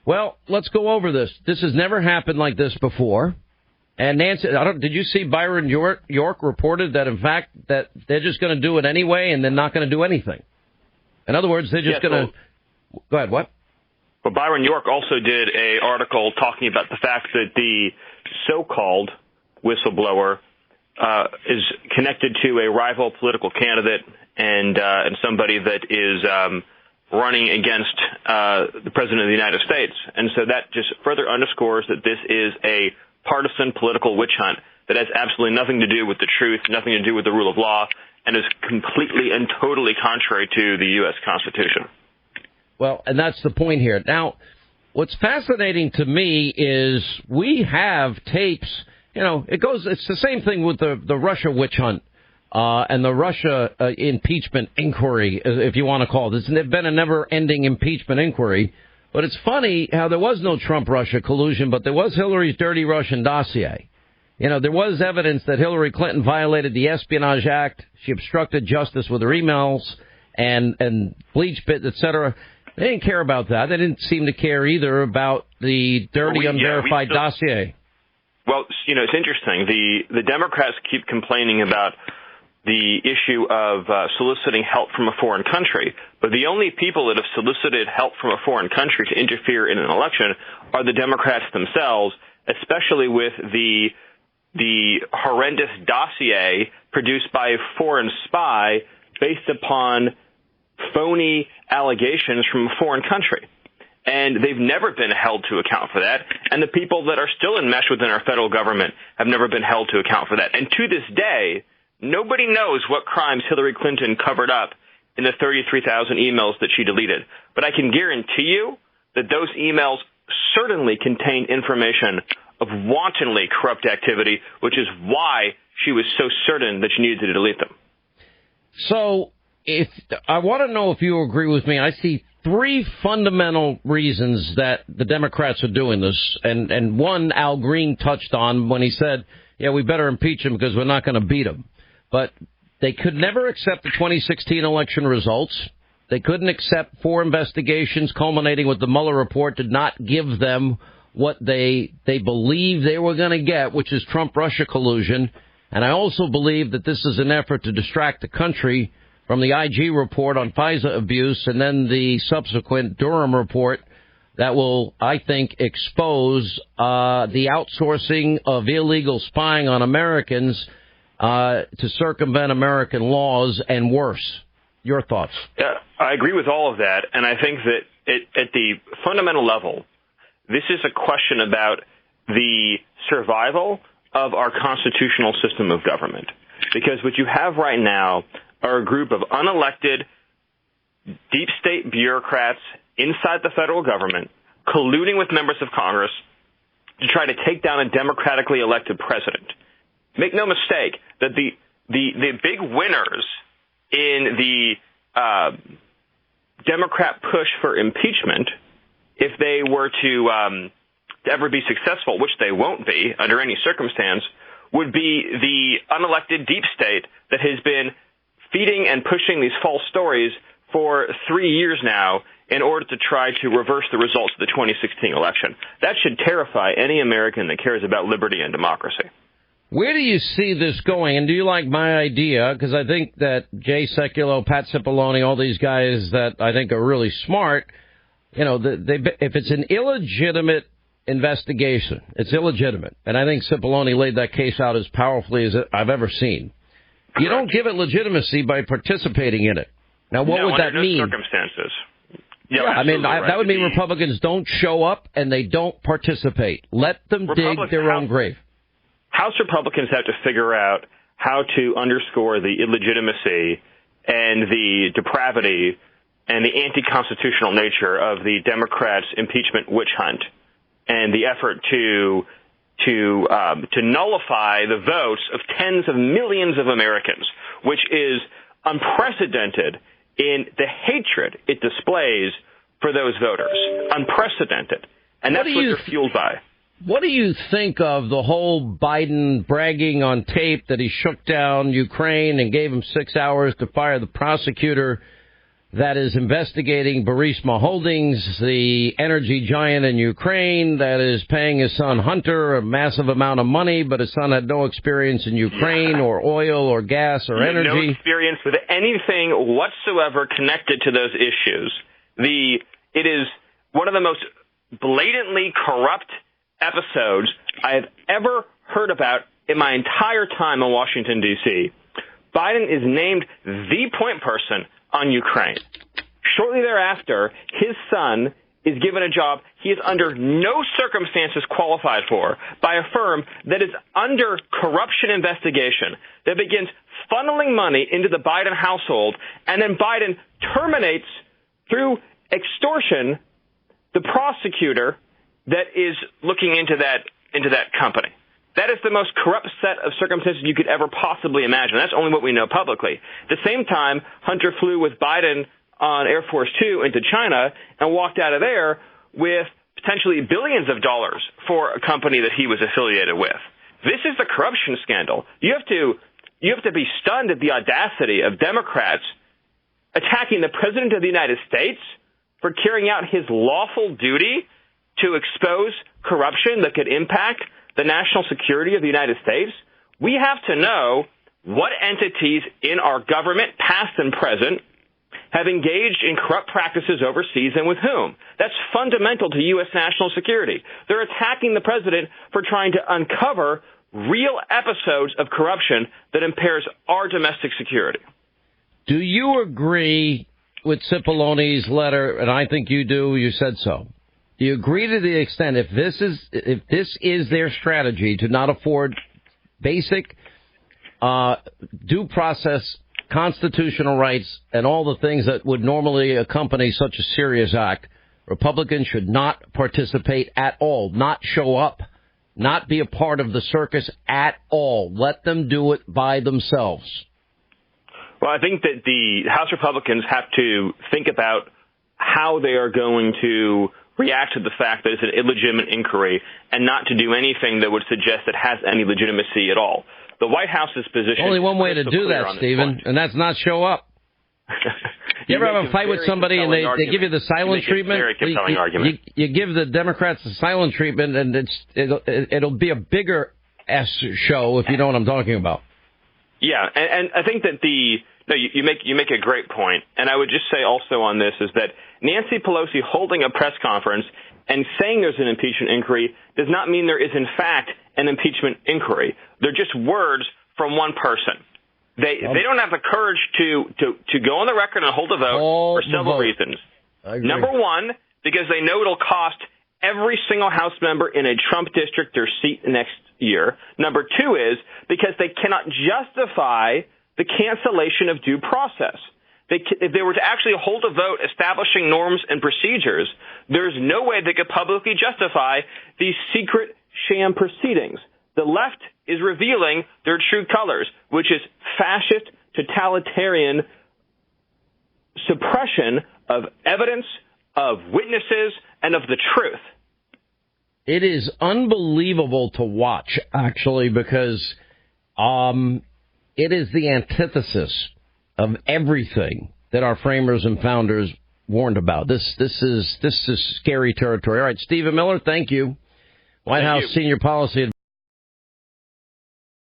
Well, let's go over this. This has never happened like this before. And Nancy, did you see Byron York reported that, in fact, that they're just going to do it anyway and they're not going to do anything? In other words, they're just going to... Go ahead, what? Well, Byron York also did an article talking about the fact that the so-called whistleblower is connected to a rival political candidate and somebody that is running against the President of the United States. And so that just further underscores that this is a partisan political witch hunt that has absolutely nothing to do with the truth, nothing to do with the rule of law, and is completely and totally contrary to the U.S. Constitution. Well, and that's the point here. Now, what's fascinating to me is we have tapes. It's the same thing with the Russia witch hunt and the Russia impeachment inquiry, if you want to call it. It's been a never-ending impeachment inquiry. But it's funny how there was no Trump-Russia collusion, but there was Hillary's dirty Russian dossier. There was evidence that Hillary Clinton violated the Espionage Act. She obstructed justice with her emails and bleach bit, et cetera. They didn't care about that. They didn't seem to care either about the dirty, unverified dossier. Well, it's interesting. The Democrats keep complaining about the issue of soliciting help from a foreign country, but the only people that have solicited help from a foreign country to interfere in an election are the Democrats themselves, especially with the horrendous dossier produced by a foreign spy based upon phony allegations from a foreign country. And they've never been held to account for that. And the people that are still enmeshed within our federal government have never been held to account for that. And to this day, nobody knows what crimes Hillary Clinton covered up in the 33,000 emails that she deleted. But I can guarantee you that those emails certainly contain information of wantonly corrupt activity, which is why she was so certain that she needed to delete them. So I want to know if you agree with me. I see three fundamental reasons that the Democrats are doing this. And one Al Green touched on when he said, we better impeach him because we're not going to beat him. But they could never accept the 2016 election results. They couldn't accept 4 investigations culminating with the Mueller report did not give them what they believe they were going to get, which is Trump-Russia collusion. And I also believe that this is an effort to distract the country from the IG report on FISA abuse and then the subsequent Durham report that will, I think, expose the outsourcing of illegal spying on Americans to circumvent American laws and worse. Your thoughts? Yeah, I agree with all of that. And I think that at the fundamental level, this is a question about the survival of our constitutional system of government. Because what you have right now are a group of unelected deep state bureaucrats inside the federal government colluding with members of Congress to try to take down a democratically elected president. Make no mistake that the big winners in the Democrat push for impeachment, if they were to ever be successful, which they won't be under any circumstance, would be the unelected deep state that has been feeding and pushing these false stories for 3 years now in order to try to reverse the results of the 2016 election. That should terrify any American that cares about liberty and democracy. Where do you see this going? And do you like my idea? Because I think that Jay Sekulow, Pat Cipollone, all these guys that I think are really smart, if it's an illegitimate investigation, it's illegitimate. And I think Cipollone laid that case out as powerfully as I've ever seen. You don't give it legitimacy by participating in it. Now, what would that mean? Under no circumstances. Yeah, I mean, that would mean Republicans don't show up and they don't participate. Let them dig their own grave. House Republicans have to figure out how to underscore the illegitimacy and the depravity and the anti-constitutional nature of the Democrats' impeachment witch hunt and the effort to nullify the votes of tens of millions of Americans, which is unprecedented in the hatred it displays for those voters. Unprecedented. And that's what they're fueled by. What do you think of the whole Biden bragging on tape that he shook down Ukraine and gave him 6 hours to fire the prosecutor? that is investigating Burisma Holdings, the energy giant in Ukraine, that is paying his son Hunter a massive amount of money, but his son had no experience in Ukraine or oil or gas or energy. No experience with anything whatsoever connected to those issues. It is one of the most blatantly corrupt episodes I have ever heard about in my entire time in Washington, D.C. Biden is named the point person on Ukraine. Shortly thereafter, his son is given a job he is under no circumstances qualified for by a firm that is under corruption investigation that begins funneling money into the Biden household, and then Biden terminates through extortion the prosecutor that is looking into that company. That is the most corrupt set of circumstances you could ever possibly imagine. That's only what we know publicly. At the same time, Hunter flew with Biden on Air Force Two into China and walked out of there with potentially billions of dollars for a company that he was affiliated with. This is the corruption scandal. You have to be stunned at the audacity of Democrats attacking the President of the United States for carrying out his lawful duty to expose corruption that could impact the national security of the United States. We have to know what entities in our government, past and present, have engaged in corrupt practices overseas and with whom. That's fundamental to U.S. national security. They're attacking the president for trying to uncover real episodes of corruption that impairs our domestic security. Do you agree with Cipollone's letter? And I think you do. You said so. Do you agree to the extent if this is their strategy to not afford basic due process, constitutional rights, and all the things that would normally accompany such a serious act, Republicans should not participate at all, not show up, not be a part of the circus at all. Let them do it by themselves. Well, I think that the House Republicans have to think about how they are going to react to the fact that it's an illegitimate inquiry and not to do anything that would suggest it has any legitimacy at all. The White House's position... Only one way to do that, Stephen, and that's not show up. You ever have a fight with somebody and they give you the silent treatment? You give the Democrats the silent treatment, and it'll be a bigger S show, if you know what I'm talking about. Yeah, and I think that you make a great point, and I would just say also on this is that Nancy Pelosi holding a press conference and saying there's an impeachment inquiry does not mean there is in fact an impeachment inquiry. They're just words from one person. They don't have the courage to go on the record and hold a vote for several reasons. Number one, because they know it'll cost every single House member in a Trump district their seat next year. Number two is because they cannot justify the cancellation of due process. If they were to actually hold a vote establishing norms and procedures, there's no way they could publicly justify these secret sham proceedings. The left is revealing their true colors, which is fascist, totalitarian suppression of evidence, of witnesses, and of the truth. It is unbelievable to watch, actually, because it is the antithesis of everything that our framers and founders warned about. This is scary territory. All right, Stephen Miller, thank you. White House Senior Policy